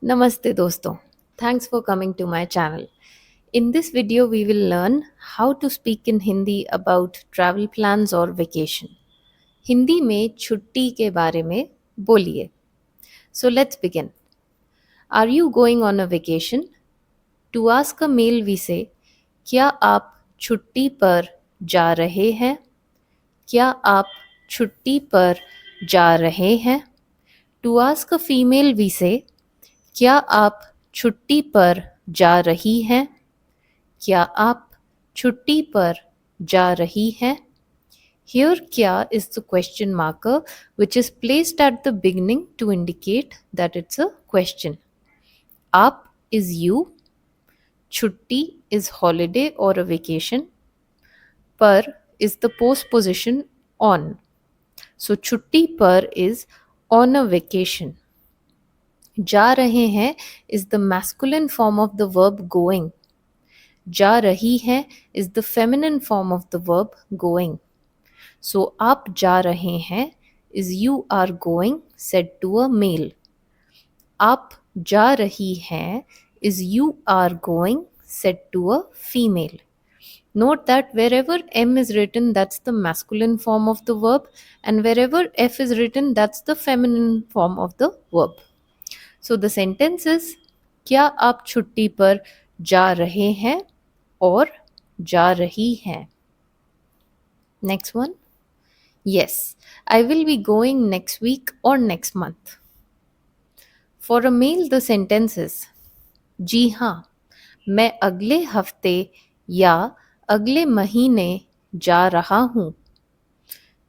Namaste dosto. Thanks for coming to my channel. In this video we will learn how to speak in Hindi about travel plans or vacation. Hindi में छुट्टी के बारे में बोलिए. So let's begin. Are you going on a vacation? To ask a male we say क्या आप छुट्टी पर जा रहे हैं? क्या आप छुट्टी पर जा रहे हैं? To ask a female we say क्या आप छुट्टी पर जा रही हैं? क्या आप छुट्टी पर जा रही हैं? Here kya is the question marker which is placed at the beginning to indicate that it's a question. Aap is you. Chutti is holiday or a vacation. Par is the postposition on. So chutti par is on a vacation. जा रहे हैं is the masculine form of the verb going. जा रही है is the feminine form of the verb going. So आप जा रहे हैं is you are going said to a male. आप जा रही हैं is you are going said to a female. Note that wherever M is written, that's the masculine form of the verb, and wherever F is written, that's the feminine form of the verb. So the sentence is क्या आप छुट्टी पर जा रहे हैं और जा रही हैं? Next one. Yes, I will be going next week or next month. For a male the sentence is जी हाँ मैं अगले हफ्ते या अगले महीने जा रहा हूँ.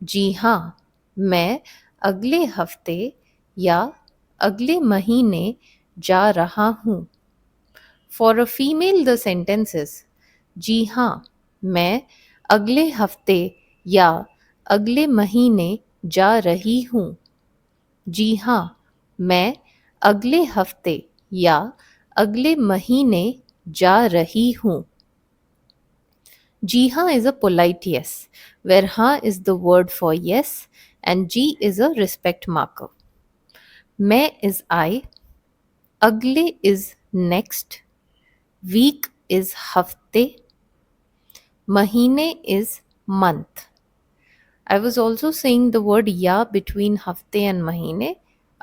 जी हाँ मैं अगले हफ्ते या अगले महीने जा रहा हूँ. For a female the sentence is जी हाँ मैं अगले हफ्ते या अगले महीने जा रही हूँ. जी हाँ मैं अगले हफ्ते या अगले महीने जा रही हूँ. जी हाँ is a polite yes, where हाँ is the word for yes and ji is a respect marker. मैं is I, अगले is next, week is हफ्ते, महीने is month. I was also saying the word या between हफ्ते and महीने.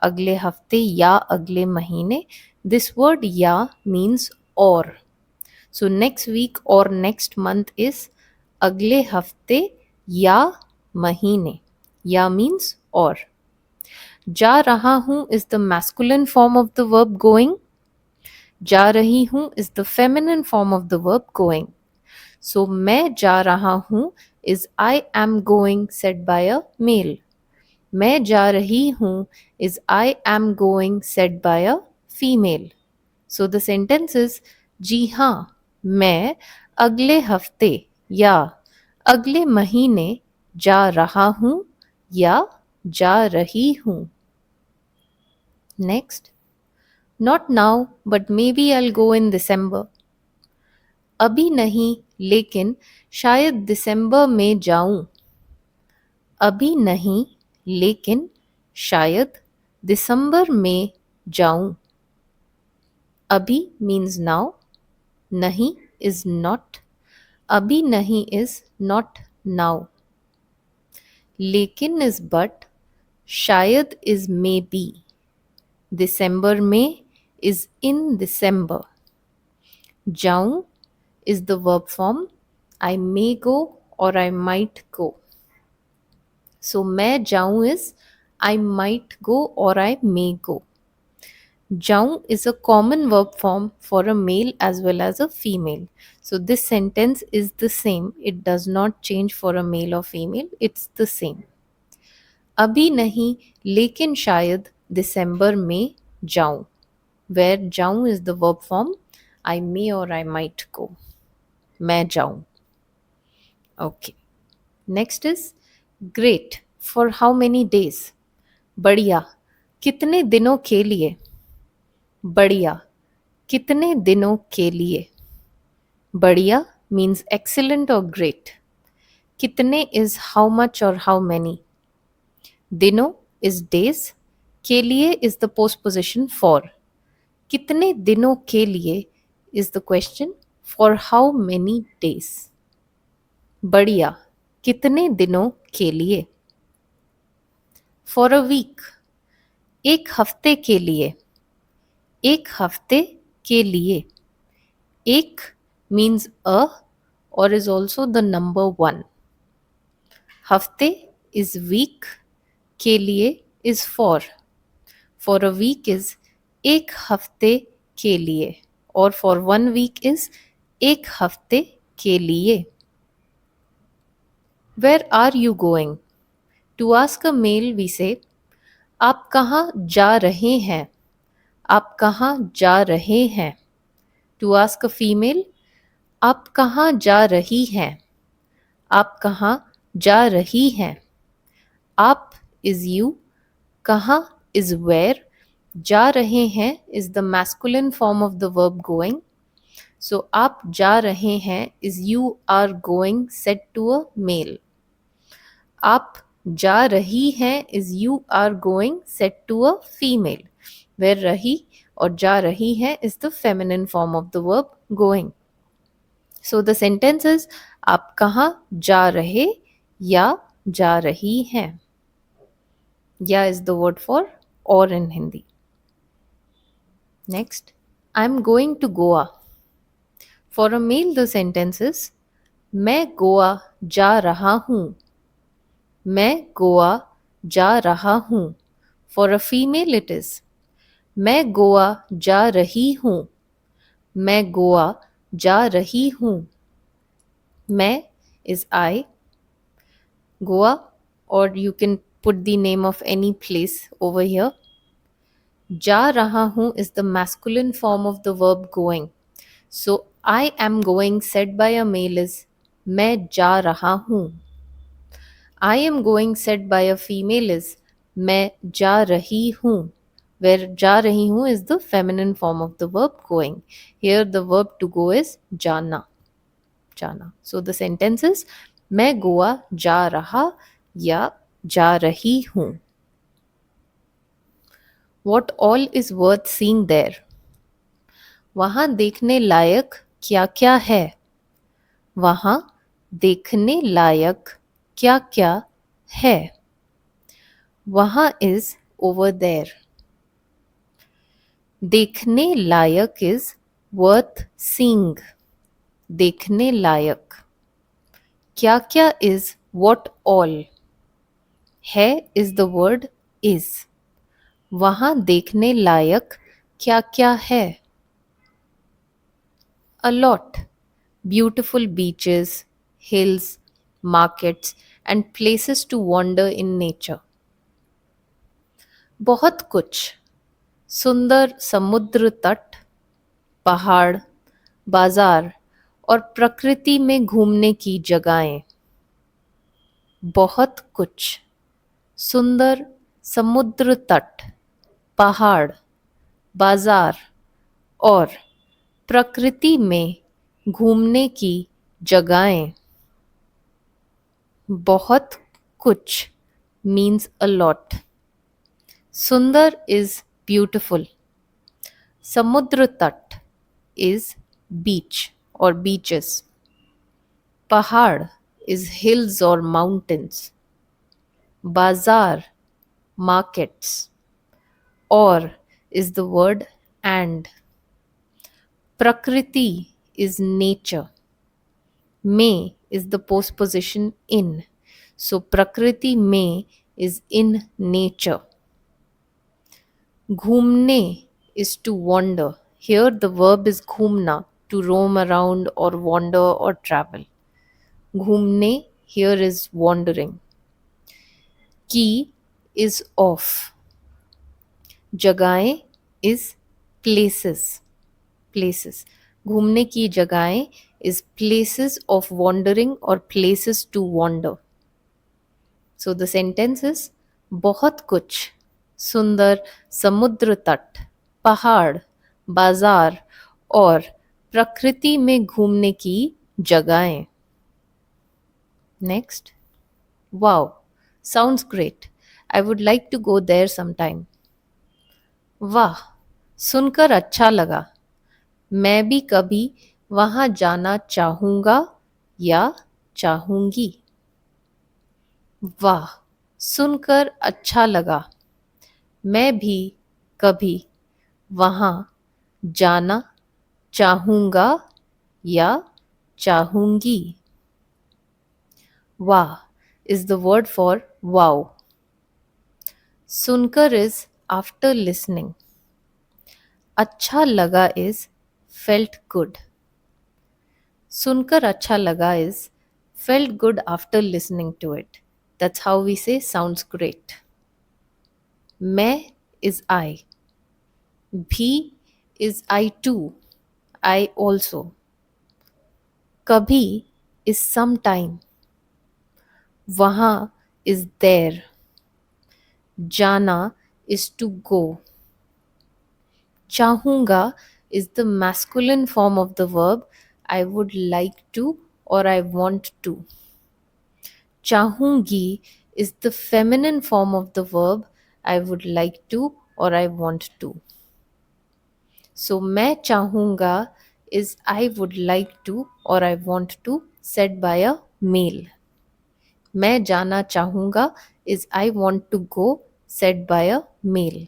अगले हफ्ते या अगले महीने. This word या means or. So next week or next month is अगले हफ्ते या महीने. या means or. जा रहा हूँ is the masculine form of the verb going. जा रही हूँ is the feminine form of the verb going. So मैं जा रहा हूँ is I am going said by a male. मैं जा रही हूँ is I am going said by a female. So the sentence is जी हाँ मैं अगले हफ्ते या अगले महीने जा रहा हूँ या जा रही हूँ. Next. Not now but maybe I'll go in December. अभी नहीं लेकिन शायद दिसंबर में जाऊं. अभी नहीं लेकिन शायद दिसंबर में जाऊं. अभी means now, नहीं is not, अभी नहीं is not now. लेकिन is but, शायद is maybe, दिसंबर में is in December. जाऊं is the verb form I may go or I might go. So मैं जाऊं is I might go or I may go. जाऊं is a common verb form for a male as well as a female. So this sentence is the same. It does not change for a male or female. It's the same. अभी नहीं लेकिन शायद दिसंबर में जाऊं. Where जाऊं is the verb form I may or I might go. मैं जाऊं. Okay. Next is great. For how many days? बढ़िया. कितने दिनों के लिए? बढ़िया. कितने दिनों के लिए? बढ़िया means excellent or great. कितने is how much or how many. दिनों is days. के लिए is the postposition for. कितने दिनों के लिए is the question. For how many days? बढ़िया, कितने दिनों के लिए? For a week. एक हफ्ते के लिए. एक हफ्ते के लिए. एक means a or is also the number one. हफ्ते is week. के लिए is for. For a week is एक हफ्ते के लिए. और for 1 week is एक हफ्ते के लिए. Where are you going? To ask a male we say आप कहाँ जा रहे हैं? आप कहाँ जा रहे हैं? To ask a female आप कहाँ जा रही हैं? आप कहाँ जा रही हैं? आप is you, कहाँ is where, जा रहे हैं is the masculine form of the verb going. So आप जा रहे हैं is you are going said to a male. आप जा रही हैं is you are going said to a female. Where रही और जा रही है is the feminine form of the verb going. So the sentence is आप कहाँ जा रहे या जा रही हैं. या is the word for or in Hindi. Next, I'm going to Goa. For a male the sentence is मैं गोवा जा रहा हूँ. मैं गोवा जा रहा हूँ. For a female it is मैं गोवा जा रही हूँ. मैं गोवा जा रही हूँ. मैं is I. Goa, or you can put the name of any place over here. जा रहा हूँ is the masculine form of the verb going. So I am going said by a male is मैं जा रहा हूँ. I am going said by a female is मैं जा रही हूँ. Where जा रही हूँ is the feminine form of the verb going. Here the verb to go is जाना. जाना. So the sentence is मैं गोवा जा रहा या जा रही हूँ. What all is worth seeing there? वहाँ देखने लायक क्या क्या है? वहाँ देखने लायक क्या क्या है? वहाँ is over there. देखने लायक is worth seeing. देखने लायक. क्या क्या is what all. है is the word is. वहाँ देखने लायक क्या क्या है? A lot. Beautiful beaches, hills, markets and places to wander in nature. बहुत कुछ. सुंदर समुद्र तट, पहाड़, बाजार और प्रकृति में घूमने की जगहें. बहुत कुछ. सुंदर समुद्र तट, पहाड़, बाजार और प्रकृति में घूमने की जगहें. बहुत कुछ means a lot. सुंदर is beautiful. समुद्र तट is beach or beaches. पहाड़ is hills or mountains. बाजार markets. और is the word and. प्रकृति is nature. में is the postposition in. So prakriti में is in nature. घूमने is to wander. Here the verb is घूमना, to roam around or wander or travel. घूमने here is wandering. की is of. जगहें is places. Places. घूमने की जगहें is places of wandering or places to wander. So the sentence is बहुत कुछ. सुंदर समुद्र तट, पहाड़, बाजार और प्रकृति में घूमने की जगहें. Next. Wow, sounds great. I would like to go there sometime. वाह, सुनकर अच्छा लगा। मैं भी कभी वहां जाना चाहूंगा या चाहूंगी। वाह, सुनकर अच्छा लगा। मैं भी कभी वहां जाना चाहूंगा या चाहूंगी। वाह is the word for wow. सुनकर is after listening. अच्छा लगा is felt good. सुनकर अच्छा लगा is felt good after listening to it. That's how we say sounds great. मैं is I. भी is I too. I also. कभी is sometime. वहाँ is there. जाना is to go. चाहूंगा is the masculine form of the verb I would like to or I want to. चाहूंगी is the feminine form of the verb I would like to or I want to. So मैं चाहूंगा is I would like to or I want to said by a male. मैं जाना चाहूंगा is I want to go said by a male.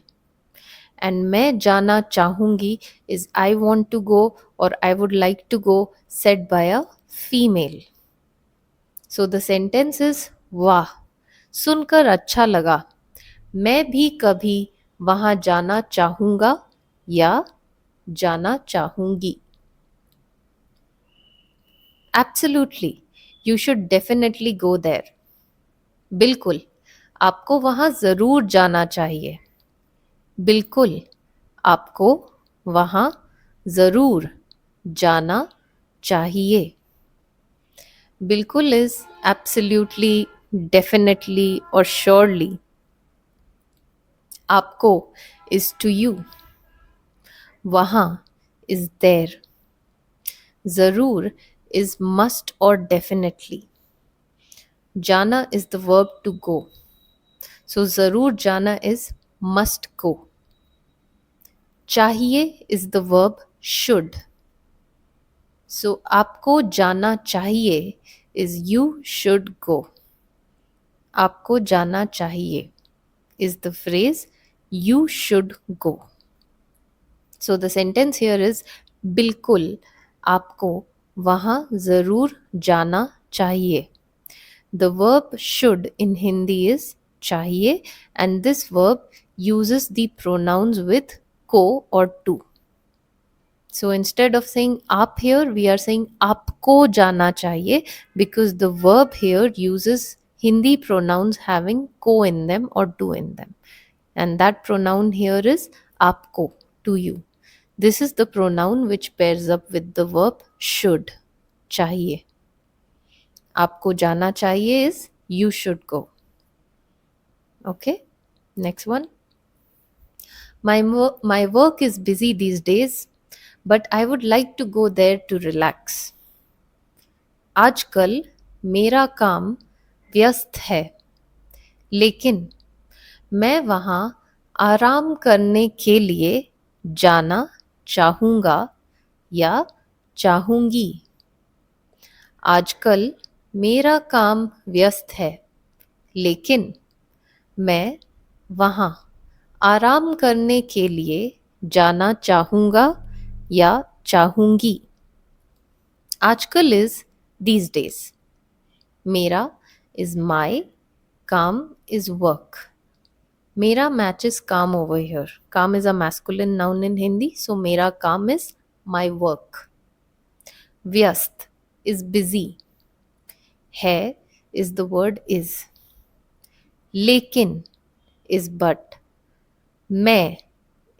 And मैं जाना चाहूंगी is I want to go or I would like to go said by a female. So the sentence is वाह, सुनकर अच्छा लगा। मैं भी कभी वहां जाना चाहूंगा या जाना चाहूंगी। Absolutely, you should definitely go there. बिल्कुल, आपको वहां जरूर जाना चाहिए। बिल्कुल, आपको वहां जरूर जाना चाहिए। बिल्कुल is absolutely, definitely or surely. आपको is to you. वहां is there. जरूर is must or definitely. जाना is the verb to go. So जरूर जाना is must go. चाहिए is the verb should. So आपको जाना चाहिए is you should go. आपको जाना चाहिए is the phrase you should go. So the sentence here is बिल्कुल आपको वहां जरूर जाना चाहिए. The verb should in Hindi is चाहिए and this verb uses the pronouns with को or to. So instead of saying आप here, we are saying आपको जाना चाहिए because the verb here uses Hindi pronouns having को in them or to in them. And that pronoun here is आपको, to you. This is the pronoun which pairs up with the verb should, चाहिए. आपको जाना चाहिए is you should go. Okay, next one. My work is busy these days, but I would like to go there to relax. आजकल मेरा काम व्यस्त है, लेकिन मैं वहाँ आराम करने के लिए जाना चाहूँगा या चाहूँगी। आजकल मेरा काम व्यस्त है, लेकिन मैं वहाँ आराम करने के लिए जाना चाहूँगा या चाहूँगी। आजकल is these days. मेरा is my, काम is work. मेरा matches काम over here. काम is a masculine noun in Hindi, so मेरा काम is my work. व्यस्त is busy. है is the word is. लेकिन is but. मैं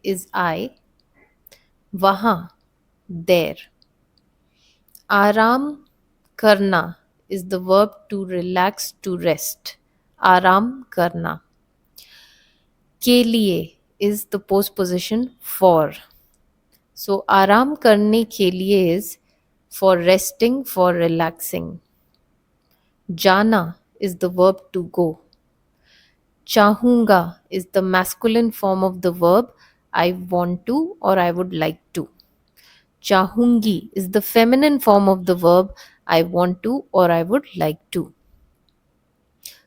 is I. वहाँ there. आराम करना is the verb to relax, to rest. आराम करना. के लिए is the postposition for. So आराम करने के लिए is for resting, for relaxing. जाना is the verb to go. चाहूंगा is the masculine form of the verb I want to or I would like to. Chahungi is the feminine form of the verb I want to or I would like to.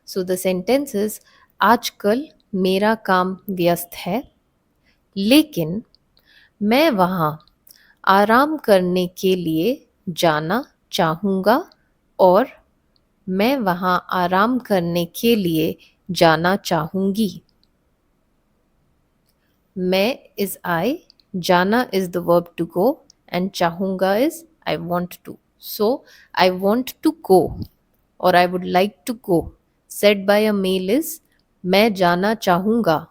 So the sentence is आजकल मेरा काम व्यस्त है लेकिन मैं वहाँ आराम करने के लिए जाना चाहूँगा और मैं वहाँ आराम करने के लिए जाना चाहूँगी. मैं is I, जाना is the verb to go and चाहूँगा is I want to. So I want to go or I would like to go said by a male is मैं जाना चाहूँगा.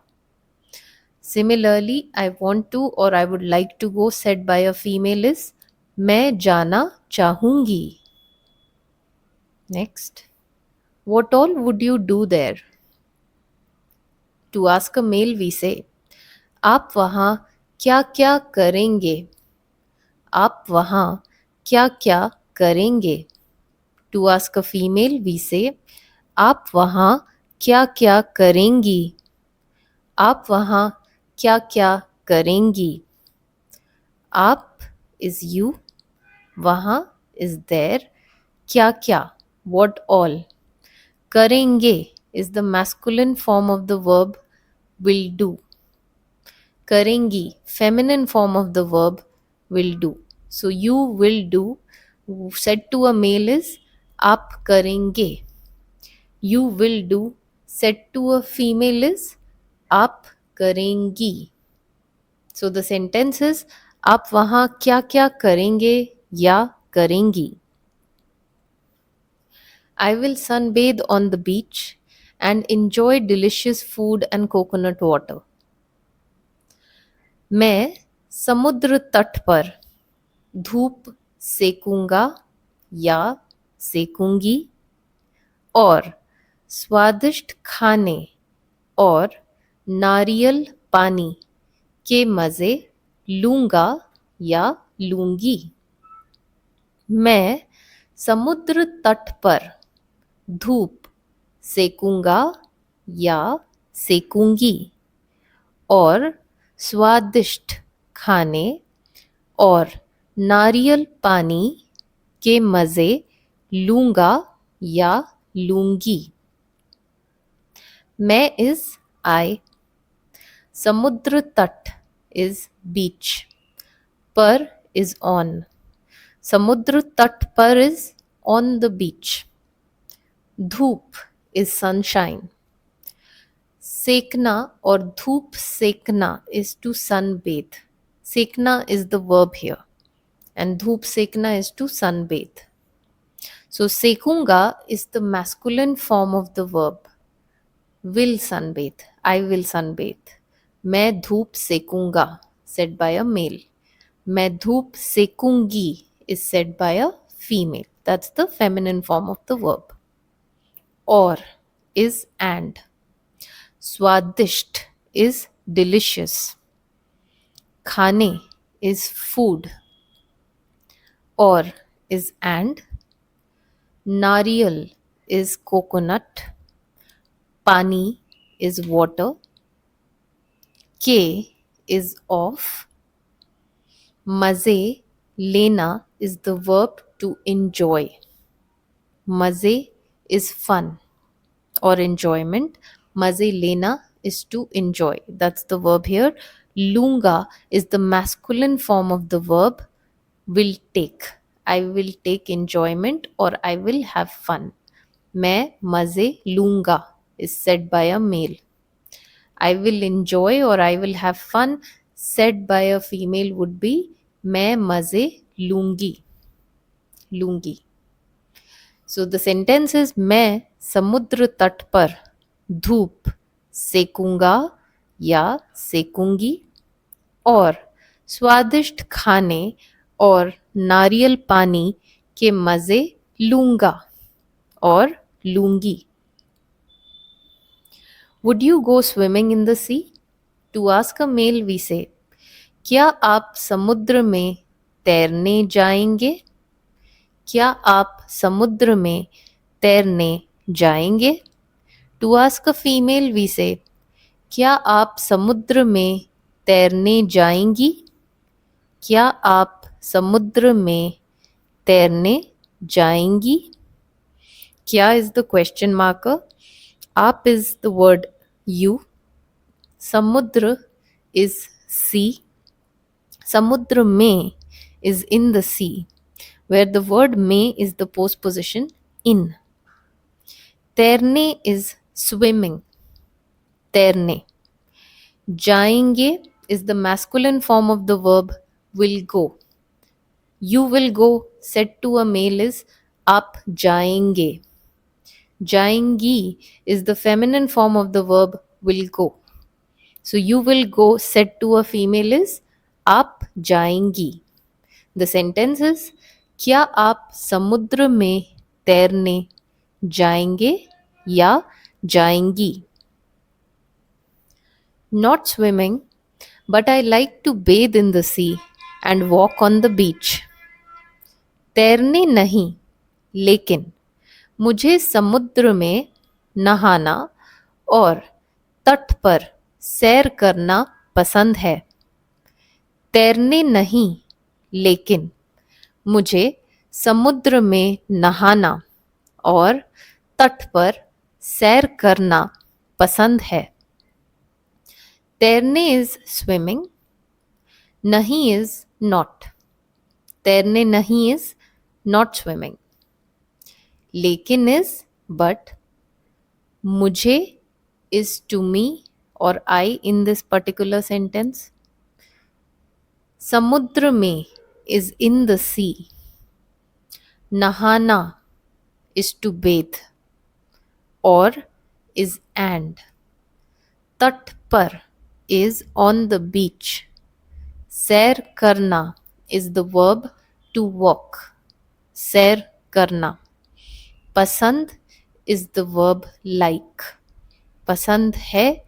Similarly, I want to or I would like to go said by a female is मैं जाना चाहूँगी. Next, what all would you do there? To ask a male we say आप वहाँ क्या क्या करेंगे? आप वहाँ क्या क्या करेंगे? To ask a female we say आप वहाँ क्या क्या करेंगी? आप वहाँ क्या क्या करेंगी? आप is you, वहाँ is there, क्या क्या what all. करेंगे is the masculine form of the verb will do. करेंगी feminine form of the verb will do. So you will do said to a male is आप करेंगे. You will do said to a female is आप करेंगी. So the sentence is आप वहाँ क्या क्या करेंगे या करेंगी. I will sunbathe on the beach and enjoy delicious food and coconut water. मैं समुद्र तट पर धूप सेकूंगा या सेकूंगी और स्वादिष्ट खाने और नारियल पानी के मज़े लूंगा या लूंगी. मैं समुद्र तट पर धूप सेकूंगा या सेकूंगी और स्वादिष्ट खाने और नारियल पानी के मज़े लूंगा या लूंगी. मैं is I, समुद्र तट is beach, पर is on. समुद्र तट पर is on the beach. धूप is sunshine. सेकना और धूप सेकना is to sunbathe. सेकना is the verb here and धूप सेकना is to sunbathe. So सेकूंगा is the masculine form of the verb. Will sunbathe. I will sunbathe. मैं धूप सेकूंगा said by a male. मैं धूप सेकूंगी is said by a female. That's the feminine form of the verb. और is and. स्वादिष्ट is delicious. खाने is food. और is and. नारियल is coconut. पानी is water. के is of. मज़े लेना is the verb to enjoy. मज़े is fun or enjoyment. मज़े लेना is to enjoy. That's the verb here. लूंगा is the masculine form of the verb will take. I will take enjoyment or I will have fun. मैं मज़े लूंगा is said by a male. I will enjoy or I will have fun said by a female would be मैं मज़े लूंगी. लूंगी. So the sentence is मैं समुद्र तट पर धूप सेकूंगा या सेकूंगी और स्वादिष्ट खाने और नारियल पानी के मज़े लूंगा और लूंगी. Would you go swimming in the sea? To ask a male we say क्या आप समुद्र में तैरने जाएंगे? क्या आप समुद्र में तैरने जाएंगे? To ask a female we say क्या आप समुद्र में तैरने जाएंगी? क्या आप समुद्र में तैरने जाएंगी? क्या is the question marker. Aap is the word you. Samudra is sea. Samudra mein is in the sea, where the word mein is the postposition in. Terne is swimming. Terne. Jaenge is the masculine form of the verb will go. You will go said to a male is आप जाएंगे. Jayengi is the feminine form of the verb will go. So you will go said to a female is आप जाएंगी. The sentence is क्या आप समुद्र में तैरने जाएंगे या जाएंगी? Not swimming, but I like to bathe in the sea and walk on the beach. तैरने नहीं, लेकिन मुझे समुद्र में नहाना और तट पर सैर करना पसंद है. तैरने नहीं, लेकिन मुझे समुद्र में नहाना और तट पर सैर करना पसंद है. तैरने इज स्विमिंग, नहीं इज नॉट. तैरने नहीं इज नॉट स्विमिंग. लेकिन इज बट. मुझे is to me or I in this particular sentence. Samudra में is in the sea. Nahana is to bathe or is and. Tat par is on the beach. Sair karna is the verb to walk. Sair karna. Pasand is the verb like. Pasand hai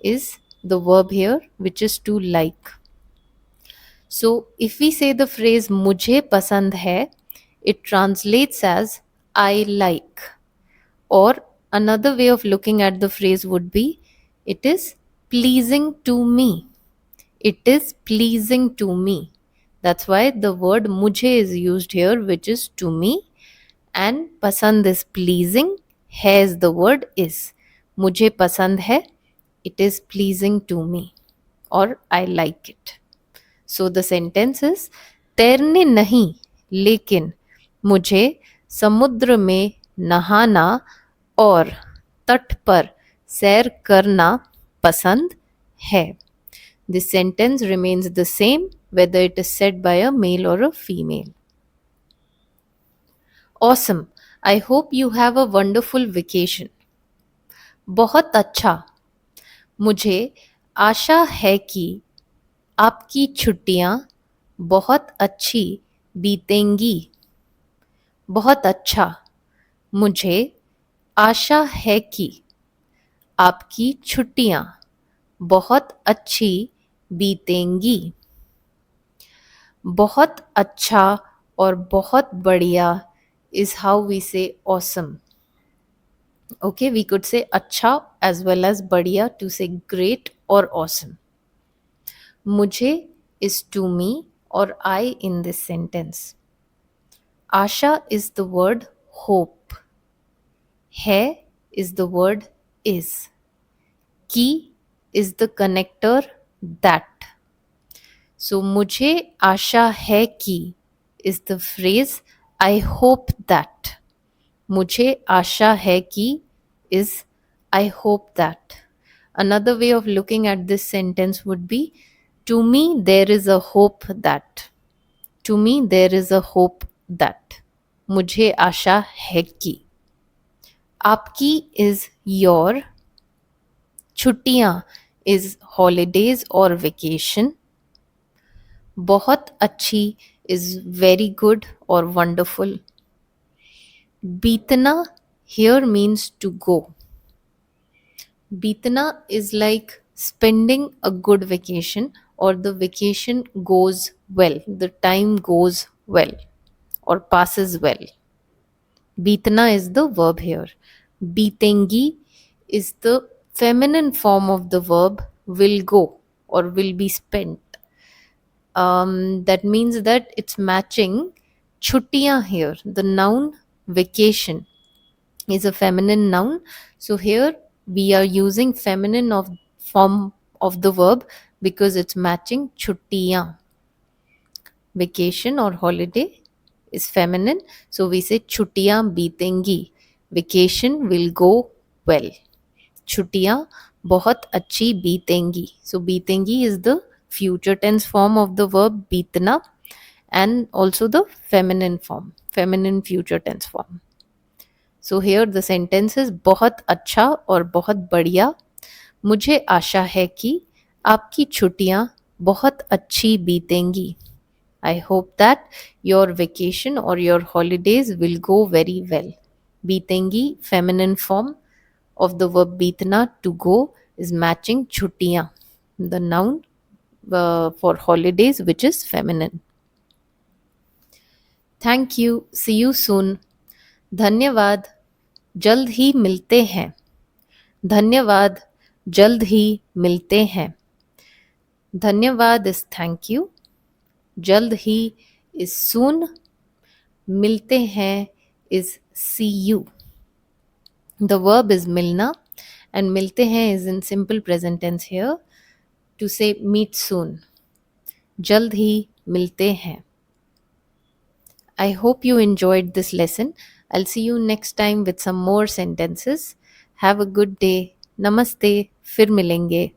is the verb here which is to like. So if we say the phrase mujhe pasand hai, it translates as I like. Or another way of looking at the phrase would be it is pleasing to me. It is pleasing to me. That's why the word mujhe is used here, which is to me, and pasand is pleasing. Hai is the word is. Mujhe pasand hai, it is pleasing to me, or I like it. So the sentence is तैरने नहीं, लेकिन मुझे समुद्र में नहाना और तट पर सैर करना पसंद है. This sentence remains the same whether it is said by a male or a female. Awesome. I hope you have a wonderful vacation. बहुत अच्छा. मुझे आशा है कि आपकी छुट्टियां बहुत अच्छी बीतेंगी. बहुत अच्छा. मुझे आशा है कि आपकी छुट्टियां बहुत अच्छी बीतेंगी. बहुत अच्छा और बहुत बढ़िया is how we say awesome. Okay, we could say अच्छा as well as बढ़िया to say great or awesome. मुझे is to me or I in this sentence. Asha is the word hope. है is the word is. की is the connector that. So मुझे आशा है कि is the phrase I hope that. मुझे आशा है कि is I hope that. Another way of looking at this sentence would be to me there is a hope that. To me there is a hope that. मुझे आशा है कि. आपकी is your. छुट्टियां is holidays or vacation. बहुत अच्छी is very good or wonderful. बीतना here means to go. बीतना is like spending a good vacation or the vacation goes well, the time goes well or passes well. बीतना is the verb here. बीतेंगी is the feminine form of the verb will go. or will be spent. That means that it's matching chuttiyan here. The noun vacation is a feminine noun. So here we are using feminine of form of the verb because it's matching chuttiyan. Vacation or holiday is feminine. So we say chuttiyan बीतेंगी. Vacation will go well. छुट्टियां बहुत अच्छी बीतेंगी. So बीतेंगी is the future tense form of the verb बीतना and also the feminine form, feminine future tense form. So here the sentence is बहुत अच्छा और बहुत बढ़िया. मुझे आशा है कि आपकी छुट्टियां बहुत अच्छी बीतेंगी. I hope that your vacation or your holidays will go very well. Beetengi, feminine form of the verb beetna, to go, is matching chuttiyan, the noun for holidays, which is feminine. Thank you. See you soon. धन्यवाद. जल्द ही मिलते हैं. धन्यवाद. जल्द ही मिलते हैं. धन्यवाद is thank you. जल्द ही is soon. मिलते हैं is see you. The verb is milna and milte hain is in simple present tense here to say meet soon. Jald hi milte hain. I hope you enjoyed this lesson. I'll see you next time with some more sentences. Have a good day. Namaste. Fir milenge.